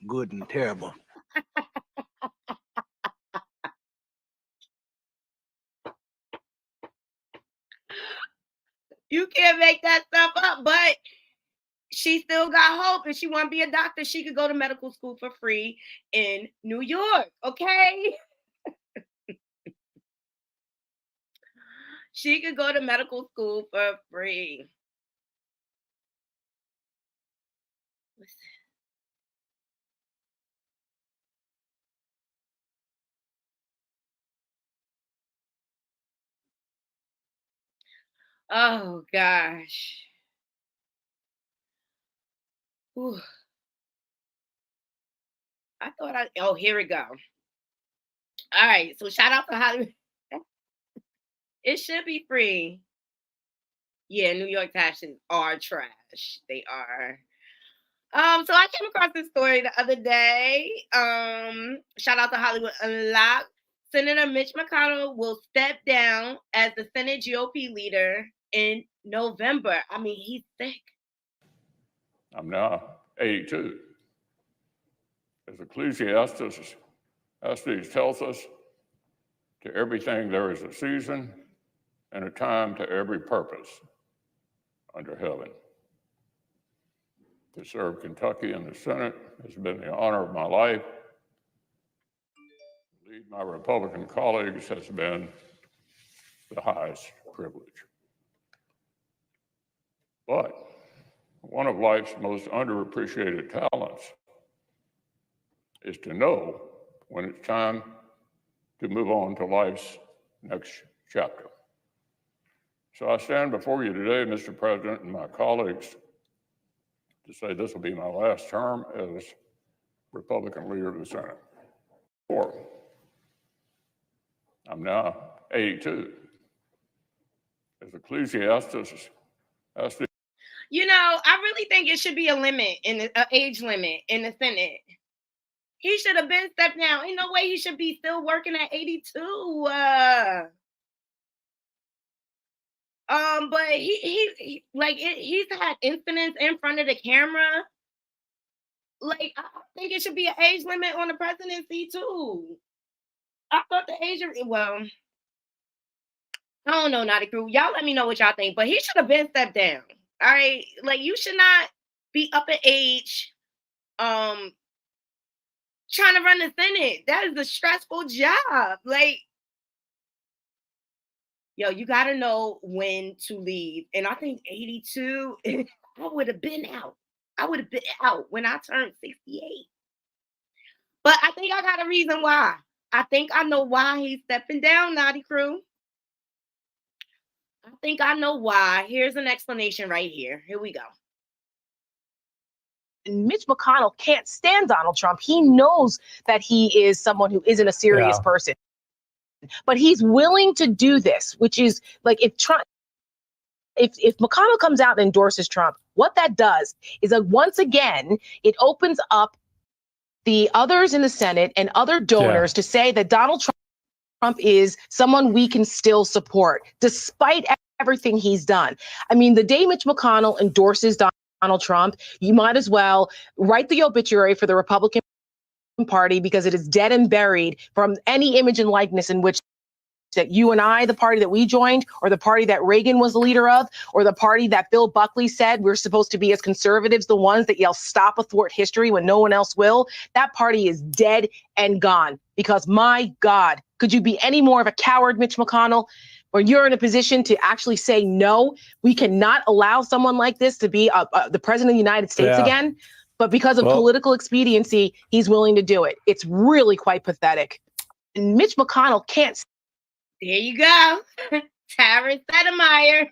Good and terrible. You can't make that stuff up, but she still got hope. If she want to be a doctor, she could go to medical school for free in New York, okay? She could go to medical school for free. Oh, gosh. Whew. Oh, here we go. All right, so shout out to Hollywood. It should be free. Yeah, New York taxes are trash. They are. So I came across this story the other day. Shout out to Hollywood Unlocked. Senator Mitch McConnell will step down as the Senate GOP leader in November. I mean, he's sick. I'm now 82. As Ecclesiastes tells us, to everything there is a season and a time to every purpose under heaven. To serve Kentucky in the Senate has been the honor of my life. To lead my Republican colleagues has been the highest privilege. But one of life's most underappreciated talents is to know when it's time to move on to life's next chapter. So I stand before you today, Mr. President, and my colleagues, to say this will be my last term as Republican leader of the Senate. I'm now 82. As Ecclesiastes You know, I really think it should be a limit in an age limit in the Senate. He should have been stepped down. Ain't no way he should be still working at 82. But he he's had incidents in front of the camera. Like, I think it should be an age limit on the presidency too. I thought the age of, well, I don't know, Naughty Crew. Y'all let me know what y'all think, but he should have been stepped down. All right. Like, you should not be up in age trying to run the Senate. That is a stressful job. Like, yo, you gotta know when to leave. And I think 82, I would have been out. I would have been out when I turned 68. But I think I got a reason why. I think I know why he's stepping down, Naughty Crew. I think I know why. Here's an explanation right here. Here we go. Mitch McConnell can't stand Donald Trump. He knows that he is someone who isn't a serious person. But he's willing to do this, which is like if McConnell comes out and endorses Trump, what that does is that once again, it opens up the others in the Senate and other donors to say that Donald Trump is someone we can still support, despite everything he's done. I mean, the day Mitch McConnell endorses Donald Trump, you might as well write the obituary for the Republican Party because it is dead and buried from any image and likeness in which that you and I, the party that we joined, or the party that Reagan was the leader of, or the party that Bill Buckley said we're supposed to be as conservatives, the ones that yell stop athwart history when no one else will, that party is dead and gone. Because my God, could you be any more of a coward, Mitch McConnell, when you're in a position to actually say, no, we cannot allow someone like this to be the president of the United States again? But because of political expediency, he's willing to do it. It's really quite pathetic. And Mitch McConnell can't. There you go. Terrence Sotomayor.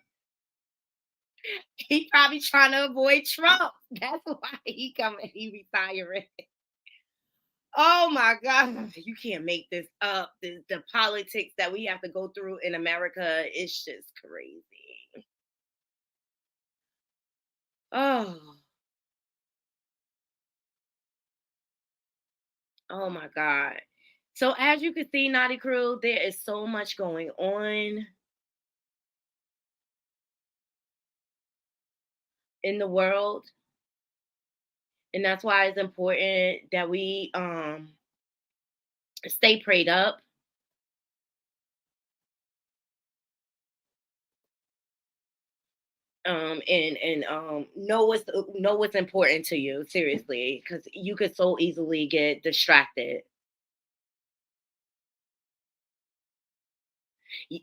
He probably trying to avoid Trump. That's why he retiring. Oh my God. You can't make this up. The politics that we have to go through in America is just crazy. Oh my God. So as you can see, Naughty Crew, there is so much going on in the world. And that's why it's important that we stay prayed up. And know what's important to you, seriously, because you could so easily get distracted.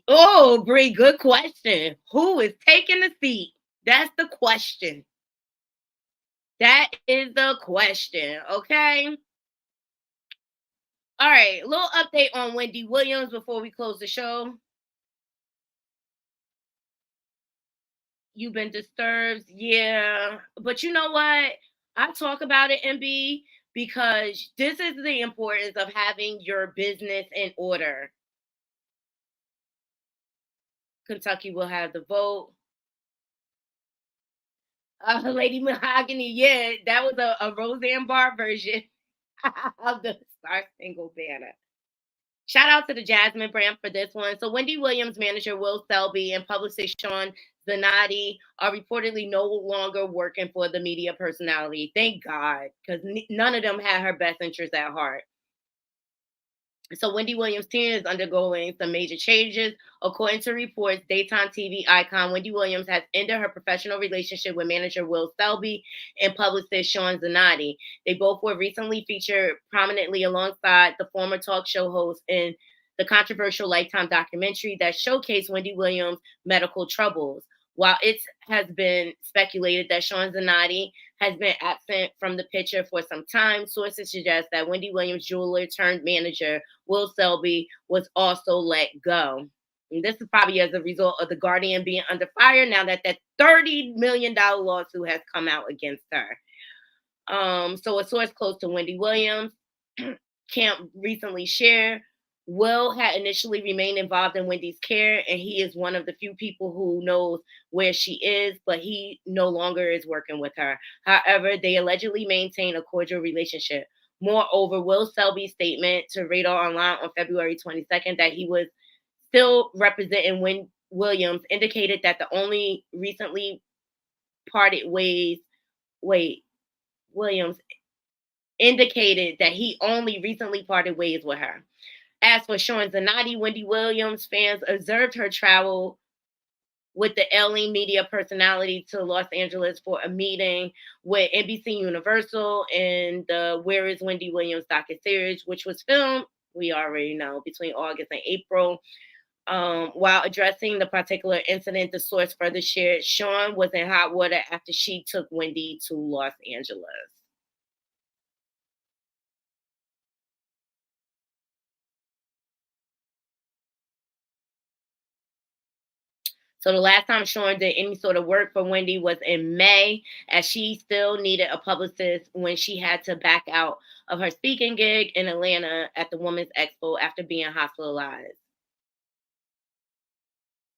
Oh, Bree, good question. Who is taking the seat? That's the question. That is the question, okay? All right, a little update on Wendy Williams before we close the show. You've been disturbed, yeah. But you know what? I talk about it, MB, because this is the importance of having your business in order. Kentucky will have the vote. Lady Mahogany, yeah, that was a Roseanne Barr version of the Star Spangled Banner. Shout out to the Jasmine brand for this one. So Wendy Williams' manager Will Selby and publicist Sean Zanotti are reportedly no longer working for the media personality. Thank God, because none of them had her best interests at heart. So Wendy Williams' team is undergoing some major changes. According to reports, daytime TV icon Wendy Williams has ended her professional relationship with manager Will Selby and publicist Sean Zanotti. They both were recently featured prominently alongside the former talk show host in the controversial Lifetime documentary that showcased Wendy Williams' medical troubles. While it has been speculated that Sean Zanotti has been absent from the picture for some time, sources suggest that Wendy Williams' jeweler turned manager Will Selby was also let go. And this is probably as a result of The Guardian being under fire now that that $30 million lawsuit has come out against her. So a source close to Wendy Williams can't recently share Will had initially remained involved in Wendy's care, and he is one of the few people who knows where she is, but he no longer is working with her. However, they allegedly maintain a cordial relationship. Moreover, Will Selby's statement to Radar Online on February 22nd that he was still representing Williams indicated that the only recently parted ways, Williams indicated that he only recently parted ways with her. As for Sean Zanotti, Wendy Williams fans observed her travel with the LA media personality to Los Angeles for a meeting with NBC Universal and the Where is Wendy Williams docuseries, which was filmed, we already know, between August and April. While addressing the particular incident, the source further shared Sean was in hot water after she took Wendy to Los Angeles. So the last time Sean did any sort of work for Wendy was in May, as she still needed a publicist when she had to back out of her speaking gig in Atlanta at the Women's Expo after being hospitalized.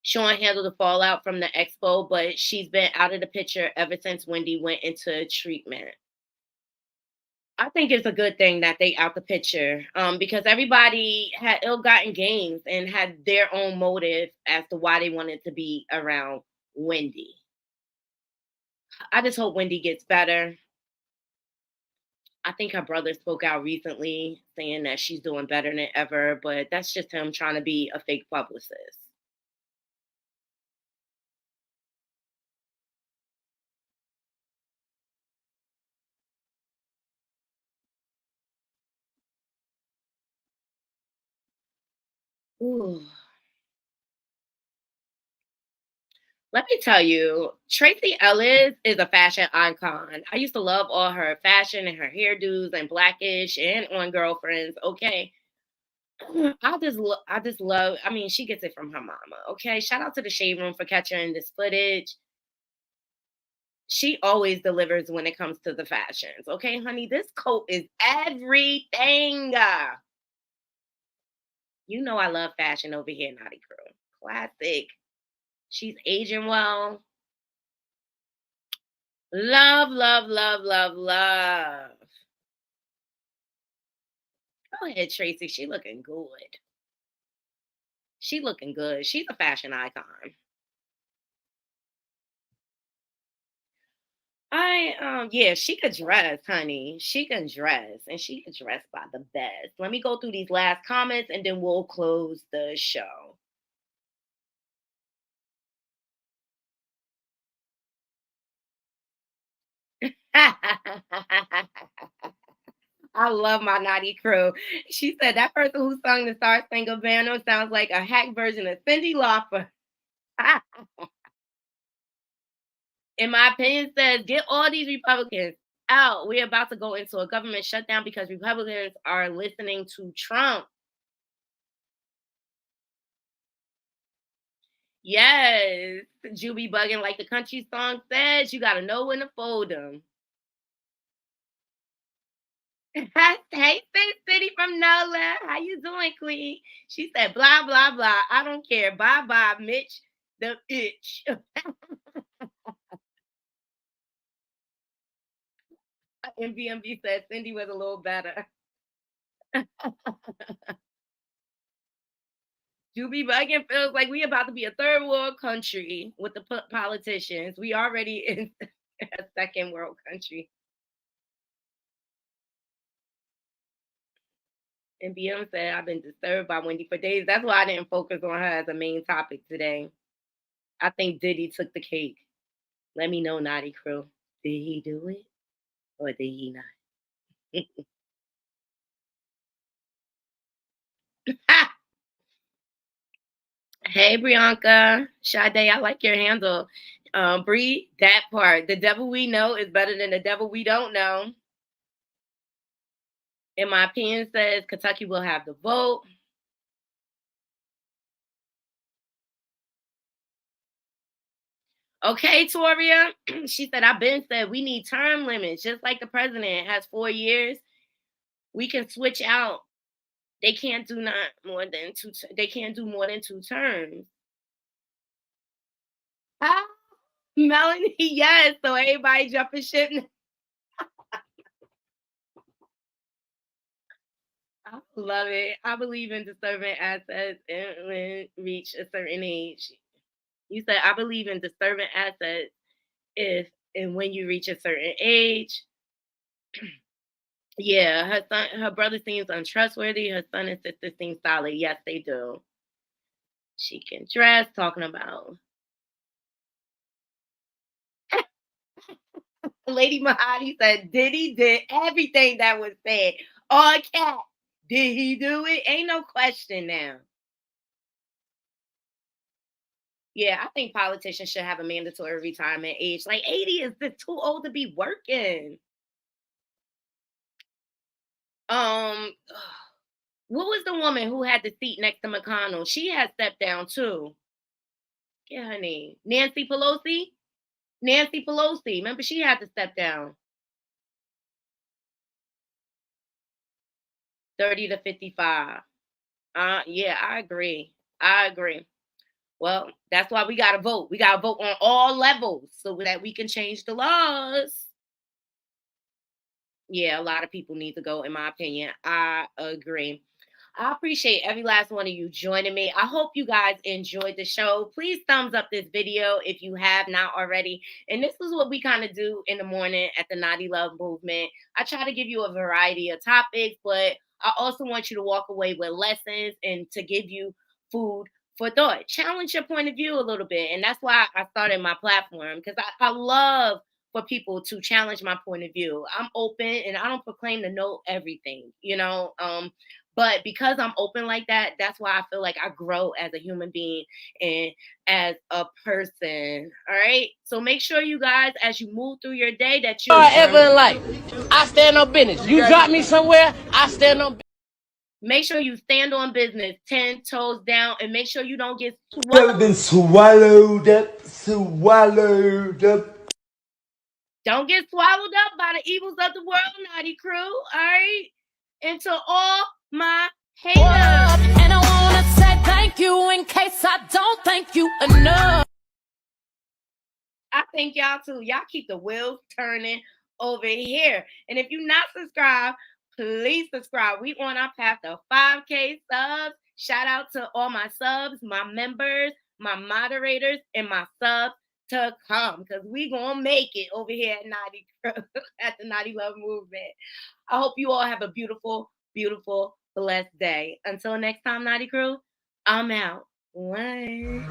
Sean handled the fallout from the expo, but she's been out of the picture ever since Wendy went into treatment. I think it's a good thing that they out the picture, because everybody had ill-gotten gains and had their own motive as to why they wanted to be around Wendy. I just hope Wendy gets better. I think her brother spoke out recently saying that she's doing better than ever, but that's just him trying to be a fake publicist. Ooh. Let me tell you, Tracy Ellis is a fashion icon. I used to love all her fashion and her hairdos and Blackish and on Girlfriends. Okay, I just love. I mean, she gets it from her mama. Okay, shout out to the Shade Room for capturing this footage. She always delivers when it comes to the fashions. Okay, honey, this coat is everything. You know I love fashion over here, Naughty Crew. Classic. She's aging well. Love, love, love, love, love. Go ahead, Tracy. She looking good. She looking good. She's a fashion icon. Yeah, she could dress, honey. She can dress, and she can dress by the best. Let me go through these last comments, and then we'll close the show. I love my Naughty Crew. She said that person who sung the Star Spangled Banner sounds like a hack version of Cyndi Lauper. In my opinion, says get all these Republicans out. We're about to go into a government shutdown because Republicans are listening to Trump. Yes, you be bugging like the country song says. You got to know when to fold them. Hey, Space City from NOLA. How you doing, Queen? She said, blah, blah, blah. I don't care. Bye, bye, Mitch the itch. MBMB said Cindy was a little better. Juby Buggin feels like we about to be a third world country with the politicians. We already in a second world country. And BM said, I've been disturbed by Wendy for days. That's why I didn't focus on her as a main topic today. I think Diddy took the cake. Let me know, Naughty Crew. Did he do it or did he not? Hey, Brianka. Sade, I like your handle. Bree, that part. The devil we know is better than the devil we don't know. In my opinion, says Kentucky will have the vote. Okay, Toria. She said, I've been said we need term limits, just like the president has 4 years. We can switch out. They can't do not more than two. They can't do more than 2 terms. Ah, Melanie, yes. So everybody jumping ship. I love it. I believe in disturbing assets and when reach a certain age. You said I believe in disturbing assets if and when you reach a certain age. Yeah, her brother seems untrustworthy. Her son and sister seem solid. Yes, they do. She can dress. Talking about Lady Mahadi said, Diddy did everything that was said. All cat. Did he do it? Ain't no question now. Yeah, I think politicians should have a mandatory retirement age. Like 80 is too old to be working. What was the woman who had the seat next to McConnell? She had stepped down too. Get her name. Nancy Pelosi? Nancy Pelosi. Remember, she had to step down. 30 to 55. Yeah, I agree. Well, that's why we got to vote. We got to vote on all levels so that we can change the laws. Yeah, a lot of people need to go, in my opinion. I agree. I appreciate every last one of you joining me. I hope you guys enjoyed the show. Please thumbs up this video if you have not already. And this is what we kind of do in the morning at the Naughty Love Movement. I try to give you a variety of topics, but I also want you to walk away with lessons and to give you food for thought. Challenge your point of view a little bit. And that's why I started my platform, because I love for people to challenge my point of view. I'm open and I don't proclaim to know everything, but because I'm open like that, that's why I feel like I grow as a human being and as a person. All right. So make sure you guys, as you move through your day, that you ever in life, I stand on business. You drop me somewhere, I stand on business. Make sure you stand on business, 10 toes down, and make sure you don't get swallowed. Been swallowed up. Don't get swallowed up by the evils of the world, Naughty Crew. All right. And to all my haters. And I want to say thank you in case I don't thank you enough. I thank y'all too. Y'all keep the wheels turning over here. And if you're not subscribed, please subscribe. We on our path to 5K subs. Shout out to all my subs, my members, my moderators, and my subs to come, because we gonna make it over here at Naughty at the Naughty Love Movement. I hope you all have a beautiful, beautiful, blessed day. Until next time, Naughty Crew, I'm out. Bye.